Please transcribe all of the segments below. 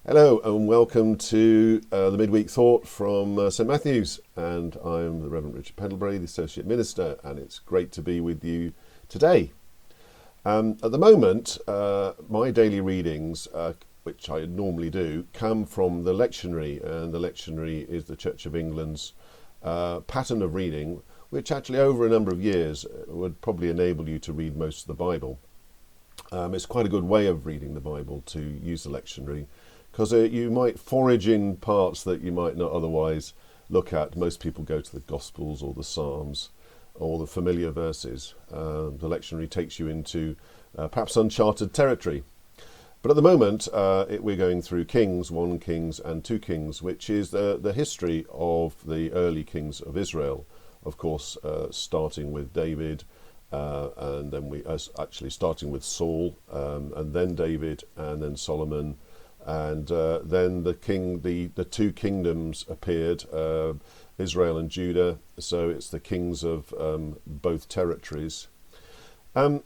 Hello and welcome to the Midweek Thought from St Matthew's, and I'm the Reverend Richard Pendlebury, the Associate Minister, and it's great to be with you today. At the moment, my daily readings, which I normally do, come from the lectionary, and the lectionary is the Church of England's pattern of reading, which actually over a number of years would probably enable you to read most of the Bible. It's quite a good way of reading the Bible to use the lectionary, because you might forage in parts that you might not otherwise look at. Most people go to the Gospels or the Psalms or the familiar verses. The lectionary takes you into perhaps uncharted territory. But at the moment, we're going through Kings, 1 Kings and 2 Kings, which is the history of the early kings of Israel. Of course, starting with David, and then actually starting with Saul, and then David, and then Solomon. And then the two kingdoms appeared, Israel and Judah. So it's the kings of both territories. I've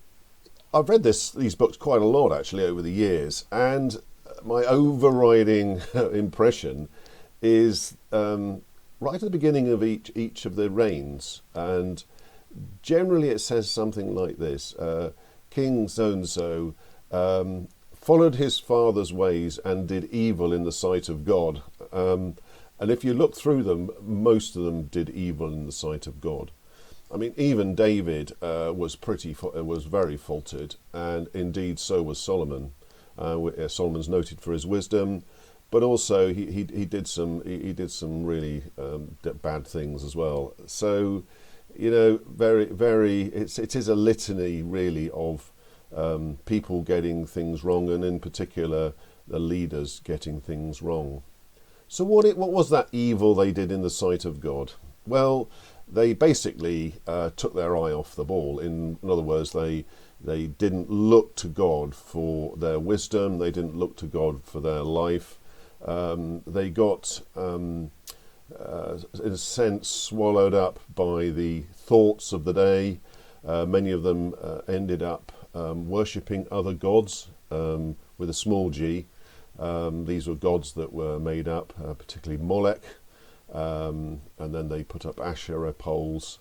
read these books quite a lot actually over the years, and my overriding impression is right at the beginning of each of the reigns, and generally it says something like this: King so and so followed his father's ways and did evil in the sight of God. And if you look through them, most of them did evil in the sight of God. I mean, even David was very faulted, and indeed so was Solomon. Solomon's noted for his wisdom, but also he did some really bad things as well. So, it is a litany really of people getting things wrong, and in particular the leaders getting things wrong. So what was that evil they did in the sight of God? Well, they basically took their eye off the ball. In other words, they didn't look to God for their wisdom. They didn't look to God for their life. They got, in a sense, swallowed up by the thoughts of the day. Many of them ended up worshipping other gods with a small g. These were gods that were made up, particularly Molech, and then they put up Asherah poles.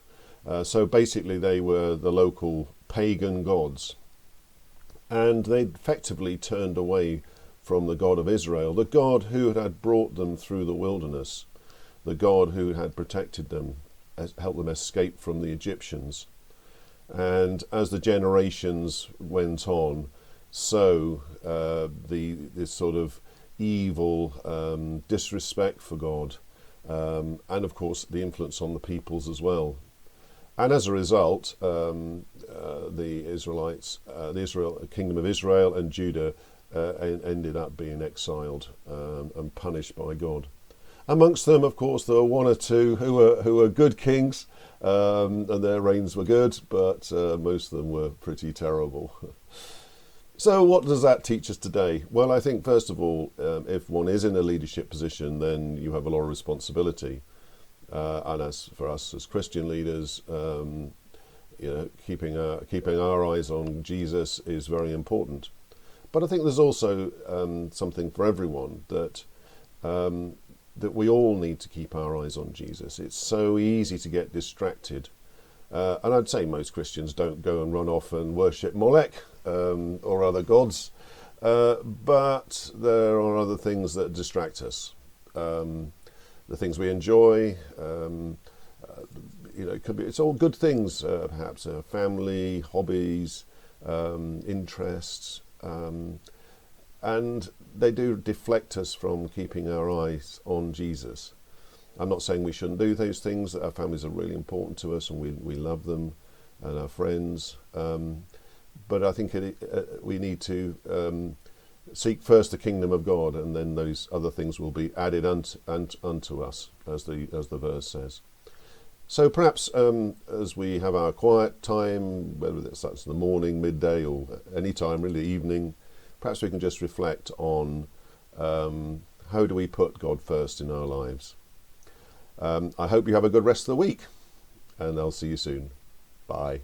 So basically they were the local pagan gods, and they effectively turned away from the God of Israel, the God who had brought them through the wilderness, the God who had protected them, helped them escape from the Egyptians. And as the generations went on, so this sort of evil disrespect for God, and of course the influence on the peoples as well. And as a result, the Israelites, the kingdom of Israel and Judah, ended up being exiled and punished by God. Amongst them, of course, there were one or two who were good kings, and their reigns were good, but most of them were pretty terrible. So what does that teach us today? Well, I think, first of all, if one is in a leadership position, then you have a lot of responsibility. And as for us as Christian leaders, keeping our eyes on Jesus is very important. But I think there's also something for everyone, that we all need to keep our eyes on Jesus. It's so easy to get distracted. And I'd say most Christians don't go and run off and worship Molech or other gods, but there are other things that distract us. The things we enjoy, it's all good things, perhaps family, hobbies, interests, and they do deflect us from keeping our eyes on Jesus. I'm not saying we shouldn't do those things. Our families are really important to us, and we love them, and our friends. But I think we need to seek first the kingdom of God, and then those other things will be added unto us, as the verse says. So perhaps as we have our quiet time, whether that's in the morning, midday, or any time really, evening, perhaps we can just reflect on how do we put God first in our lives. I hope you have a good rest of the week, and I'll see you soon. Bye.